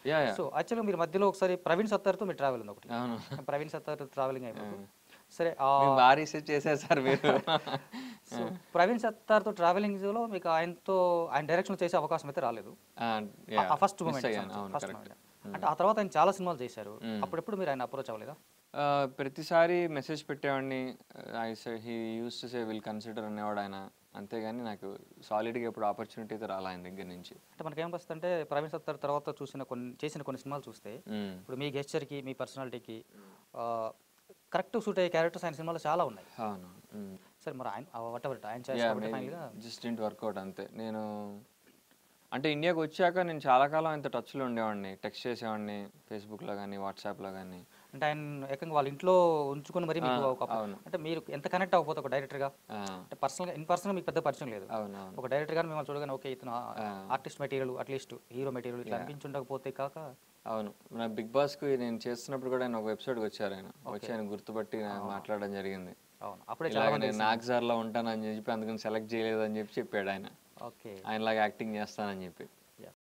Yeah! Yeah! So, యాక్చువల్‌గా మీరు మధ్యలో ఒకసారి 'ప్రవీణ్ సత్తార్‌తో' మీ ట్రావెల్ ఉంది ఒకటి. అవును. 'ప్రవీణ్ సత్తార్‌తో' ట్రావెలింగ్ అయిపోతూ ఆ! సరే మీరు బా రిసర్చ్ చేసారు సార్ మీరు. సో, ఆ! 'ప్రవీణ్ సత్తార్‌తో' ట్రావెలింగ్స్‌లో మీకు ఆయన డైరెక్షన్‌లో చేసే అవకాశం అయితే రాలేదు. ఆ! ఆ యాహ్! ఫస్ట్ మిస్ మూమెంట్‌కి అయ్యాను. సంబంధించి అవును. First correct. మూమెంట్. హ్మ్. అంటే ఆ తర్వాత ఆయన చాలా సినిమాలు చేశారు. హ్మ్. అప్పుడెప్పుడు మీరు ఆయన అప్రోచ్ అవ్వలేదా? ప్రతిసారి మెసేజ్ పెట్టేవాడిని. He used to say will consider అనేవాడు ఆయన. అంతేగాని నాకు సాలిడ్‌గా ఎప్పుడు ఆపర్చునిటీ అయితే రాలే ఆయన దగ్గర నుంచి. అంటే మనకేమనిపిస్తదంటే 'ప్రవీణ్ సత్తార్' తర్వాత చేసిన కొన్ని సినిమాలు చూస్తే, హ్మ్. ఇప్పుడు మీ గెస్చర్‌కి, మీ పర్సనాలిటీకి ఆహ్, కరెక్ట్ సూట్ అయ్యే క్యారెక్టర్స్ ఆయన సినిమాలో చాలా ఉన్నాయి. అవును. హ్మ్. సరే మరి ఆయన వాటెవర్ ఇట్ ఆయన చాయిస్ యాహ్! కాబట్టి మేబీ ఫైనల్‌గా జస్ట్ డిడ్ంట్ వర్కౌట్ అంతే. నేను అంటే ఇండియాకొచ్చాక నేను చాలా కాలం ఆయనతో టచ్‌లో ఉండేవాడిని. టెక్స్ట్ చేసేవాడిని ఫేస్‌బుక్‌లో గాని, వాట్సాప్‌లో గాని. అంటే ఆయన ఏకంగా వాళ్ళ ఇంట్లో ఉంచుకొని మరి ఆ! మీకు ఒక అవును. అంటే మీరు ఎంత కనెక్ట్ అవ్వకపోతే ఒక డైరెక్టర్‌గా ఆ! అంటే పర్సనల్‌గా మీకు పెద్ద పరిచయం లేదు. అవునవును. ఒక డైరెక్టర్‌గాని మిమ్మల్ని చూడగానే ఓకే. ఇతను ఆ! Artist material at least hero material ఇట్లా యాహ్! అనిపించుండకపోతే కాక అవును. నా 'బిగ్ బాస్‌కి' నేను చేస్తున్నప్పుడు కూడా ఆయన ఒక ఎపిసోడ్‌కొచ్చారాయన. వచ్చి ఓకే. ఆయన గుర్తుపట్టి అవును. మాట్లాడడం జరిగింది. అవును. అప్పుడే చాలా ఇలాగ మంది నేను తెలిసింది. 'నాగ్‌జార్‌లో' ఉంటానని చెప్పి అందుకని సెలెక్ట్ చేయలేదని చెప్పి చెప్పాడాయన. ఓకే. ఆయనలాగా యాక్టింగ్ చేస్తానని చెప్పి.